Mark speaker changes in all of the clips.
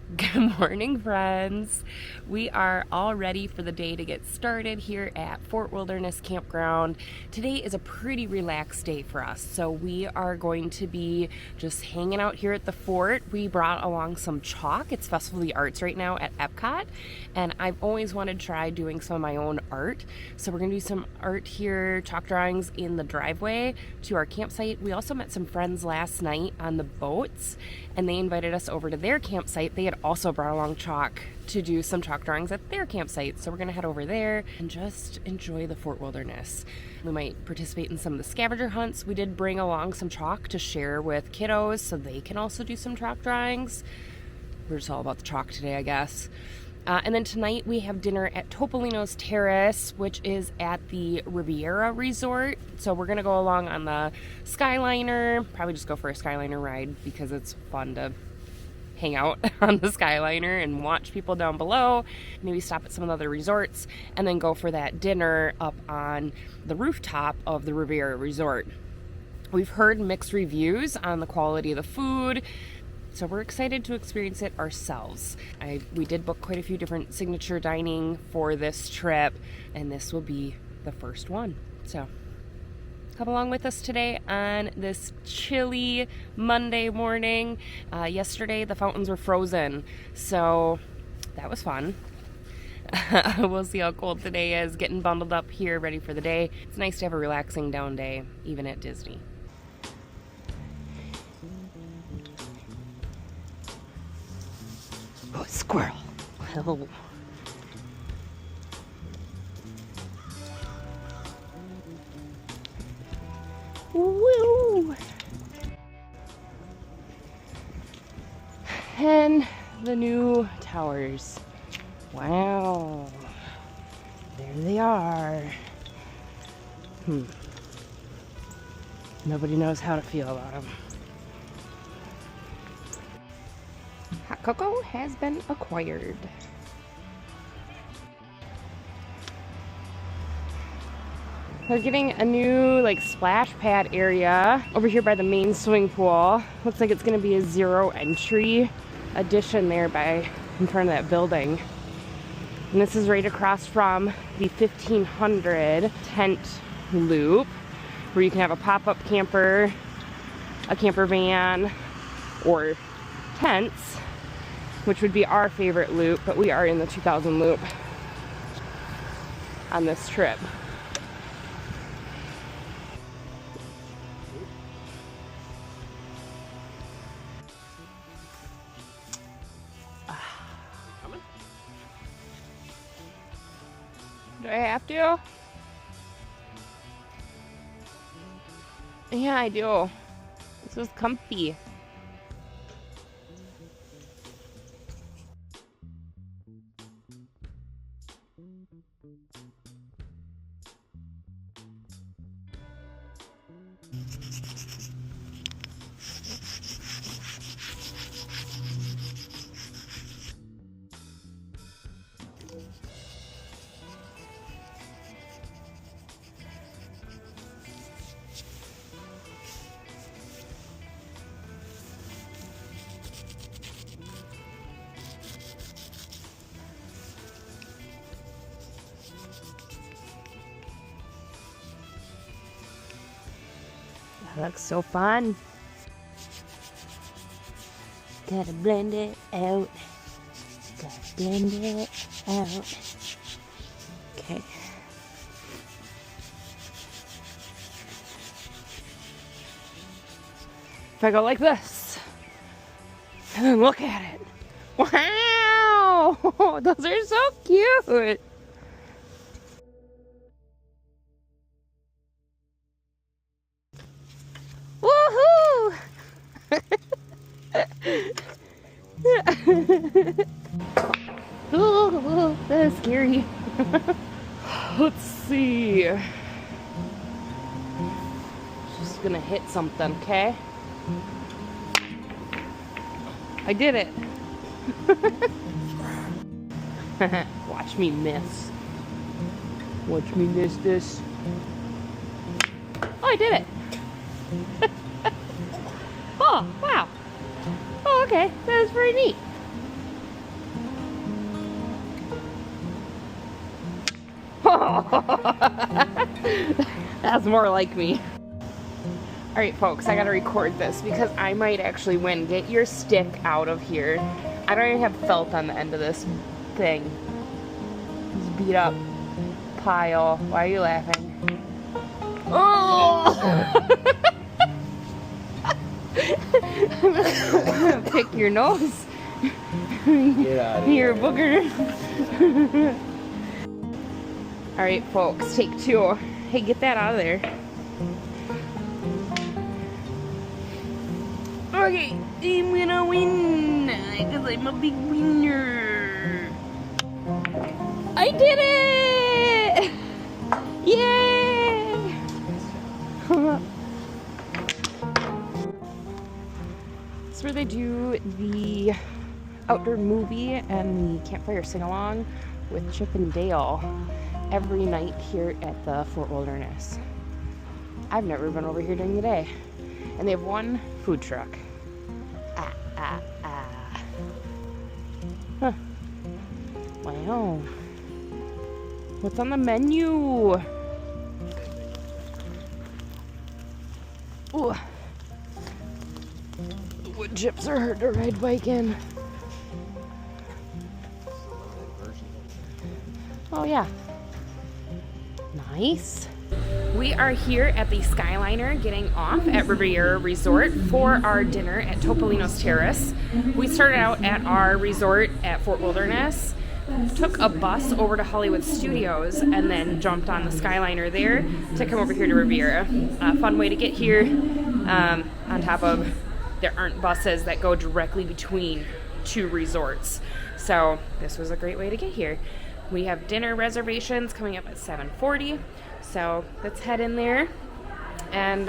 Speaker 1: Good morning, friends. We are all ready for the day to get started here at Fort Wilderness Campground. Today is a pretty relaxed day for us, so we are going to be just hanging out here at the fort. We brought along some chalk. It's Festival of the Arts right now at Epcot, and I've always wanted to try doing some of my own art. So we're going to do some art here, chalk drawings in the driveway to our campsite. We also met some friends last night on the boats, and they invited us over to their campsite. They had also brought along chalk to do some chalk drawings at their campsite. So we're gonna head over there and just enjoy the Fort Wilderness. We might participate in some of the scavenger hunts. We did bring along some chalk to share with kiddos so they can also do some chalk drawings. We're just all about the chalk today, I guess. And then tonight we have dinner at Topolino's Terrace, which is at the Riviera resort. So we're gonna go along on the Skyliner, probably just go for a Skyliner ride because it's fun to hang out on the Skyliner and watch people down below, maybe stop at some of the other resorts, and then go for that dinner up on the rooftop of the Riviera resort. We've heard mixed reviews on the quality of the food, so we're excited to experience it ourselves. We did book quite a few different signature dining for this trip, and this will be the first one. So come along with us today on this chilly Monday morning. Yesterday the fountains were frozen, so that was fun. We'll see how cold today is, getting bundled up here, ready for the day. It's nice to have a relaxing down day, even at Disney. Oh, squirrel. Hello. Woo! And the new towers. Wow. There they are. Nobody knows how to feel about them. Hot cocoa has been acquired. They're getting a new splash pad area over here by the main swimming pool. Looks like it's going to be a zero entry addition there in front of that building. And this is right across from the 1500 tent loop, where you can have a pop-up camper, a camper van, or tents, which would be our favorite loop, but we are in the 2000 loop on this trip. Do I have to? Yeah, I do. This was comfy. That looks so fun. Gotta blend it out. Gotta blend it out. Okay. If I go like this, and then look at it. Wow! Those are so cute! Woohoo! Oh, that is scary. Let's see. Just gonna hit something, okay? I did it. Watch me miss. Watch me miss this. Oh, I did it. Oh, wow. Oh, okay. That was pretty neat. That's more like me. All right, folks, I gotta record this because I might actually win. Get your stick out of here. I don't even have felt on the end of this thing. This beat up pile. Why are you laughing? Oh! I'm gonna pick your nose.
Speaker 2: Get out of here.
Speaker 1: You're a booger. All right, folks, take 2. Hey, get that out of there. Okay, I'm gonna win because I'm a big winner. I did it! Yay! It's where they do the outdoor movie and the campfire sing-along with Chip and Dale every night here at the Fort Wilderness. I've never been over here during the day. And they have 1 food truck. Huh. Wow. What's on the menu? Ooh. Wood chips are hard to ride bike in. Oh yeah. Nice. We are here at the Skyliner getting off at Riviera Resort for our dinner at Topolino's Terrace. We started out at our resort at Fort Wilderness, took a bus over to Hollywood Studios, and then jumped on the Skyliner there to come over here to Riviera. Fun way to get here. On top of, there aren't buses that go directly between 2 resorts. So this was a great way to get here. We have dinner reservations coming up at 7:40. So let's head in there and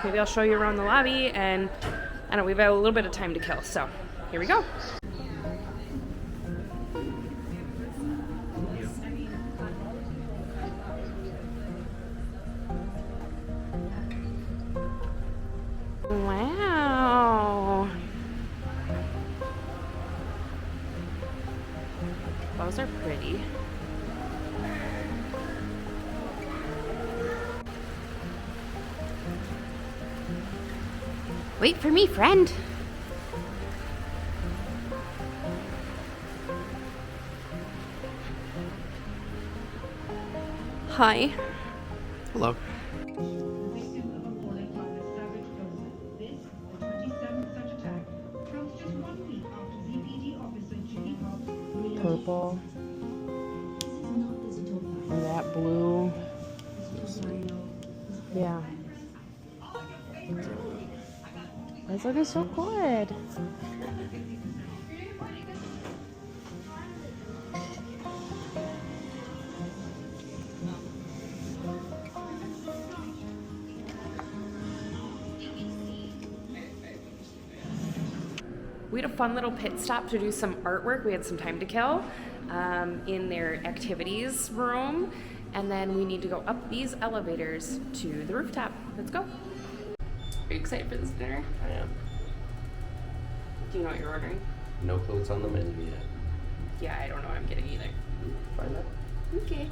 Speaker 1: maybe I'll show you around the lobby, and I don't know, we've got a little bit of time to kill, so here we go. Wow. Those are pretty. Wait for me, friend. Hi.
Speaker 2: Hello. Purple. And that blue. Yeah. It's looking so good. We had a fun little pit stop to do some artwork. We had some time to kill in their activities room. And then we need to go up these elevators to the rooftop. Let's go. Are you excited for this dinner?
Speaker 3: I am.
Speaker 1: Do you know what you're ordering?
Speaker 3: No quotes on the menu yet.
Speaker 1: Yeah, I don't know what I'm getting either.
Speaker 3: Find out.
Speaker 1: Okay.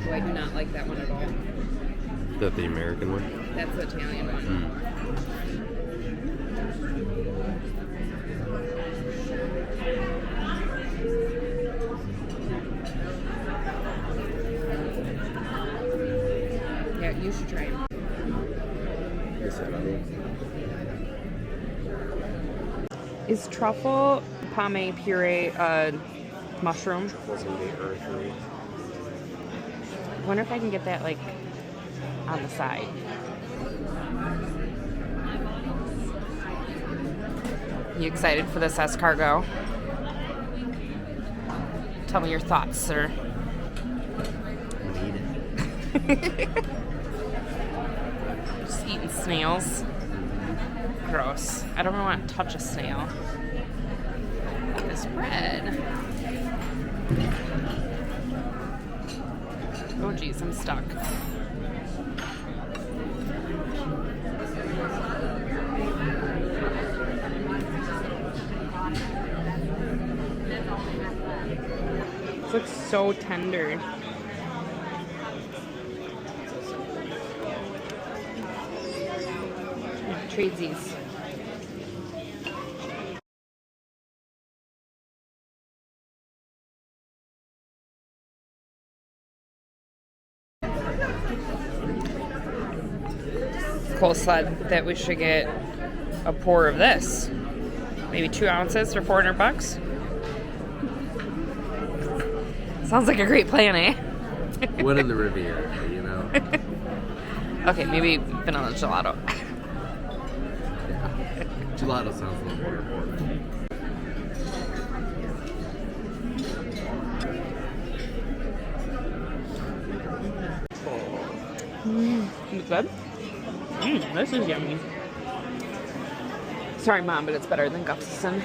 Speaker 1: Oh, I do not like that one at all.
Speaker 3: Is that the American one?
Speaker 1: That's the Italian one. Yeah, you should try them. Is truffle pommes puree mushroom?
Speaker 3: Truffles and the earthy.
Speaker 1: I wonder if I can get that like on the side. You excited for this escargot? Tell me your thoughts, sir. Just eating snails. Gross. I don't want to touch a snail. This bread.
Speaker 2: geez, I'm stuck. This looks so tender. Tradesies. Cole said that we should get a pour of this. Maybe 2 ounces for $400. Sounds like a great plan, eh?
Speaker 3: What in the Riviera, you know?
Speaker 2: Okay, maybe vanilla gelato.
Speaker 3: Gelato sounds a little more important.
Speaker 2: It's good? This is yummy. Sorry, Mom, but it's better than Gustafson.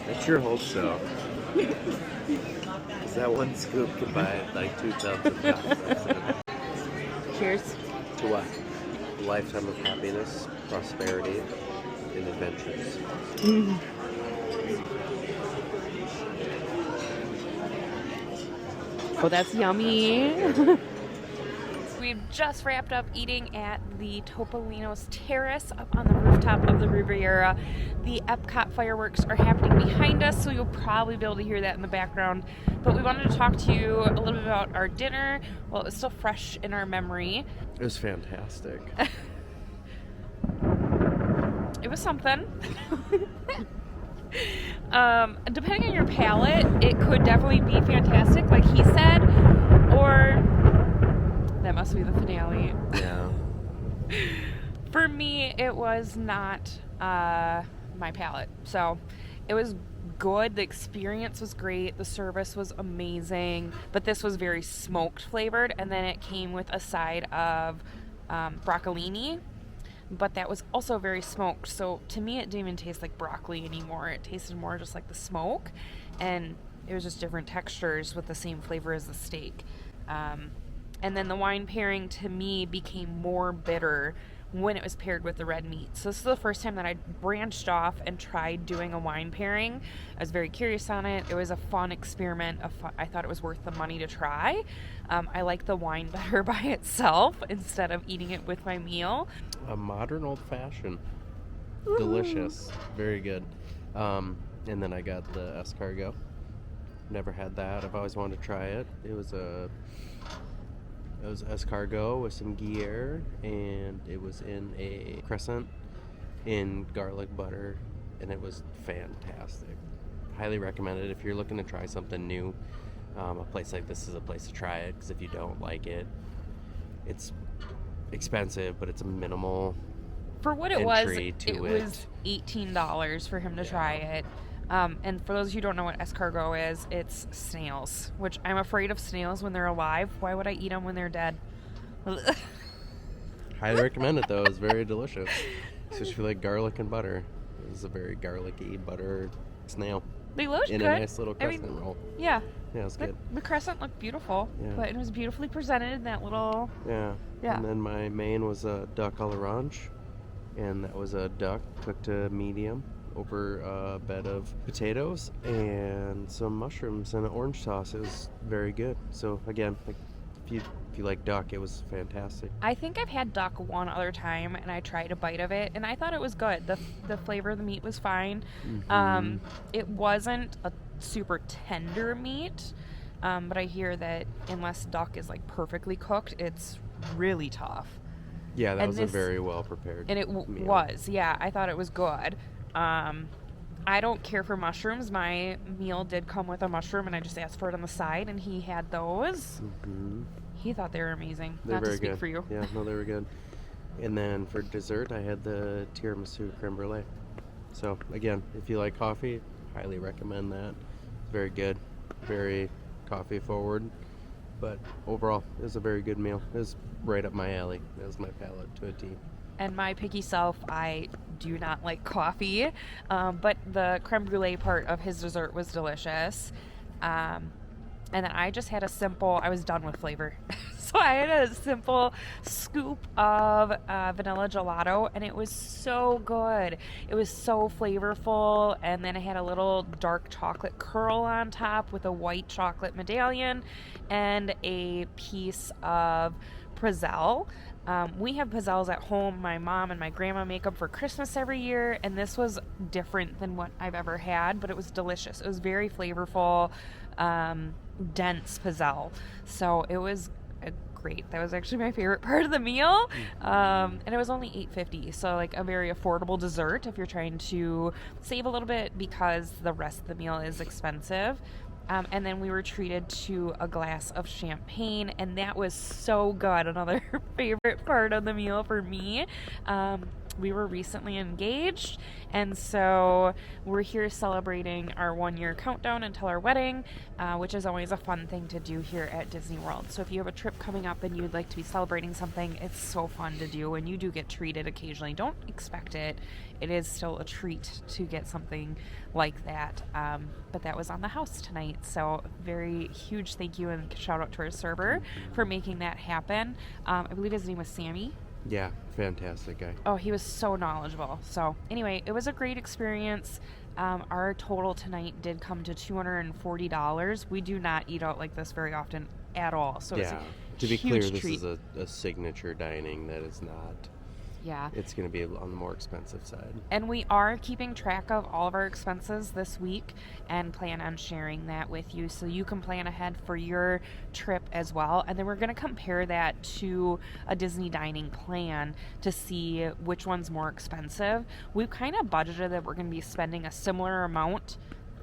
Speaker 3: I sure hope so. Because that one scoop could buy like 2 tubs of Gustafson.
Speaker 2: Cheers.
Speaker 3: To what? A lifetime of happiness, prosperity, and adventures.
Speaker 2: Oh, that's yummy.
Speaker 1: We've just wrapped up eating at the Topolino's Terrace up on the rooftop of the Riviera. The Epcot fireworks are happening behind us, so you'll probably be able to hear that in the background. But we wanted to talk to you a little bit about our dinner. Well, it was still fresh in our memory.
Speaker 3: It was fantastic.
Speaker 1: It was something. Depending on your palate, it could definitely be fantastic, like he said, or that must be the finale.
Speaker 3: Yeah.
Speaker 1: For me, it was not my palate. So it was good. The experience was great. The service was amazing. But this was very smoked flavored. And then it came with a side of broccolini. But that was also very smoked. So to me, it didn't even taste like broccoli anymore. It tasted more just like the smoke. And it was just different textures with the same flavor as the steak. And then the wine pairing to me became more bitter when it was paired with the red meat. So this is the first time that I branched off and tried doing a wine pairing. I was very curious on it. It was a fun experiment. I thought it was worth the money to try. I like the wine better by itself instead of eating it with my meal.
Speaker 3: A modern old-fashioned. Delicious. Very good. And then I got the escargot. Never had that. I've always wanted to try it. It was escargot with some Gruyere, and it was in a crescent in garlic butter, and it was fantastic. Highly recommend it if you're looking to try something new. A place like this is a place to try it, because if you don't like it, it's expensive, but it's a minimal
Speaker 1: For what it was,
Speaker 3: entry to
Speaker 1: it was $18 for him to try it. And for those of you who don't know what escargot is, it's snails, which I'm afraid of snails when they're alive. Why would I eat them when they're dead?
Speaker 3: Highly recommend it, though. It's very delicious. Especially if you like garlic and butter. It's a very garlicky butter snail.
Speaker 1: They looked
Speaker 3: in
Speaker 1: good.
Speaker 3: a nice little crescent roll.
Speaker 1: Yeah.
Speaker 3: Yeah, it was good.
Speaker 1: The crescent looked beautiful,
Speaker 3: Yeah.
Speaker 1: but it was beautifully presented in that little...
Speaker 3: Yeah.
Speaker 1: Yeah.
Speaker 3: And then my main was a duck à l'orange, and that was a duck cooked to medium over a bed of potatoes and some mushrooms and an orange sauce. It was very good. So again, like, if you like duck, it was fantastic.
Speaker 1: I think I've had duck one other time, and I tried a bite of it, and I thought it was good. The flavor of the meat was fine.
Speaker 3: Mm-hmm.
Speaker 1: It wasn't a super tender meat, but I hear that unless duck is like perfectly cooked, it's really tough.
Speaker 3: Yeah, that
Speaker 1: And
Speaker 3: was a very well prepared
Speaker 1: And it
Speaker 3: meal.
Speaker 1: was, yeah. I thought it was good. I don't care for mushrooms. My meal did come with a mushroom, and I just asked for it on the side, and he had those.
Speaker 3: Mm-hmm.
Speaker 1: He thought they were amazing.
Speaker 3: They're
Speaker 1: Not
Speaker 3: very
Speaker 1: to speak
Speaker 3: good.
Speaker 1: for you.
Speaker 3: Yeah, no, they were good. And then for dessert, I had the tiramisu creme brulee. So again, if you like coffee, highly recommend that. Very good, very coffee forward. But overall, it was a very good meal. It was right up my alley. It was my palate to a T.
Speaker 1: And my picky self, I do not like coffee, but the creme brulee part of his dessert was delicious.
Speaker 2: And then I just had I was done with flavor. So I had a simple scoop of vanilla gelato, and it was so good. It was so flavorful. And then I had a little dark chocolate curl on top with a white chocolate medallion and a piece of Prezzel. We have Prezzels at home. My mom and my grandma make them for Christmas every year, and this was different than what I've ever had, but it was delicious. It was very flavorful, dense Prezzel. So it was great. That was actually my favorite part of the meal. And it was only $8.50, so like a very affordable dessert if you're trying to save a little bit because the rest of the meal is expensive. And then we were treated to a glass of champagne, and that was so good. Another favorite part of the meal for me. We were recently engaged, and so we're here celebrating our 1-year countdown until our wedding, which is always a fun thing to do here at Disney World. So if you have a trip coming up and you'd like to be celebrating something, it's so fun to do, and you do get treated occasionally. Don't expect it. It is still a treat to get something like that, but that was on the house tonight. So very huge thank you and shout out to our server for making that happen. I believe his name was Sammy.
Speaker 3: Yeah, fantastic guy.
Speaker 2: Oh, he was so knowledgeable. So anyway, it was a great experience. Our total tonight did come to $240. We do not eat out like this very often at all. So
Speaker 3: yeah,
Speaker 2: it's
Speaker 3: to be
Speaker 2: huge
Speaker 3: clear, this
Speaker 2: treat.
Speaker 3: is a signature dining that is not.
Speaker 2: Yeah.
Speaker 3: It's going to be on the more expensive side.
Speaker 2: And we are keeping track of all of our expenses this week and plan on sharing that with you so you can plan ahead for your trip as well. And then we're going to compare that to a Disney dining plan to see which one's more expensive. We've kind of budgeted that we're going to be spending a similar amount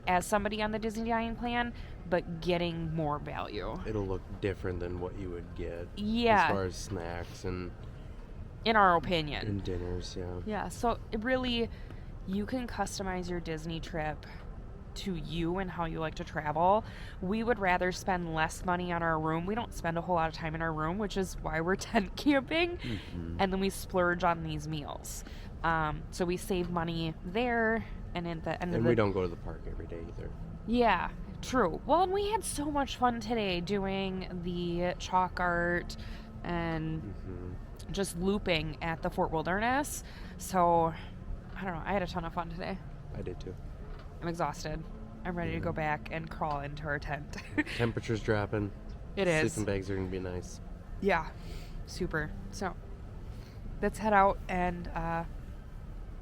Speaker 2: as somebody on the Disney dining plan, but getting more value.
Speaker 3: It'll look different than what you would get
Speaker 2: Yeah.
Speaker 3: as far as snacks and
Speaker 2: in our opinion.
Speaker 3: and dinners, yeah.
Speaker 2: Yeah, so it really, you can customize your Disney trip to you and how you like to travel. We would rather spend less money on our room. We don't spend a whole lot of time in our room, which is why we're tent camping. And then we splurge on these meals. So we save money there, and at the end of
Speaker 3: And
Speaker 2: the
Speaker 3: we don't go to the park every day either.
Speaker 2: Yeah, true. Well, and we had so much fun today doing the chalk art and just looping at the Fort Wilderness. So, I don't know. I had a ton of fun today.
Speaker 3: I did too.
Speaker 2: I'm exhausted. I'm ready to go back and crawl into our tent.
Speaker 3: Temperature's dropping.
Speaker 2: It is.
Speaker 3: Sleeping bags are going to be nice.
Speaker 2: Yeah, super. So, let's head out and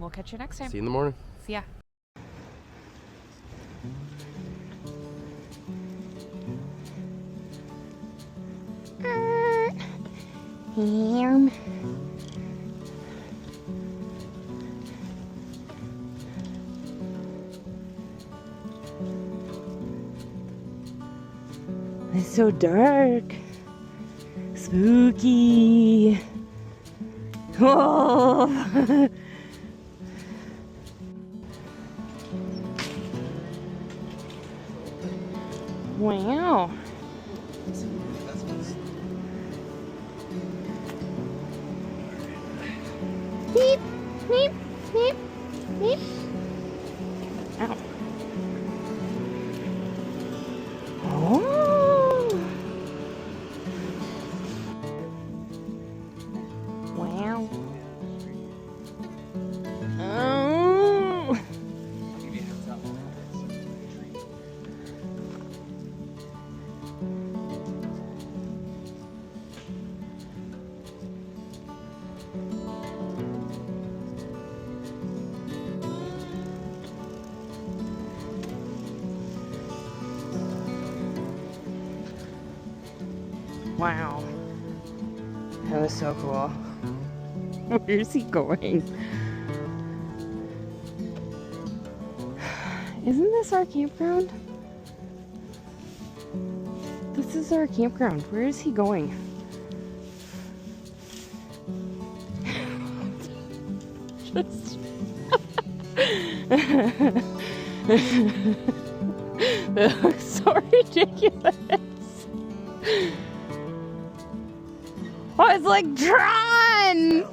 Speaker 2: we'll catch you next time.
Speaker 3: See you in the morning.
Speaker 2: See ya.
Speaker 1: It's so dark. Spooky. Oh. Wow. Beep, beep, beep, beep. Ow. Oh. Wow. Oh. Wow. That was so cool. Where's he going? Isn't this our campground? This is our campground. Where is he going? Just that looks so ridiculous. Oh, it's like Tron!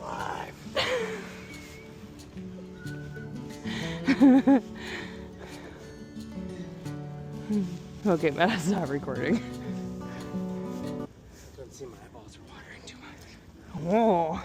Speaker 1: Okay, but stop recording.
Speaker 3: Doesn't seem my eyeballs are watering too much.
Speaker 1: Whoa.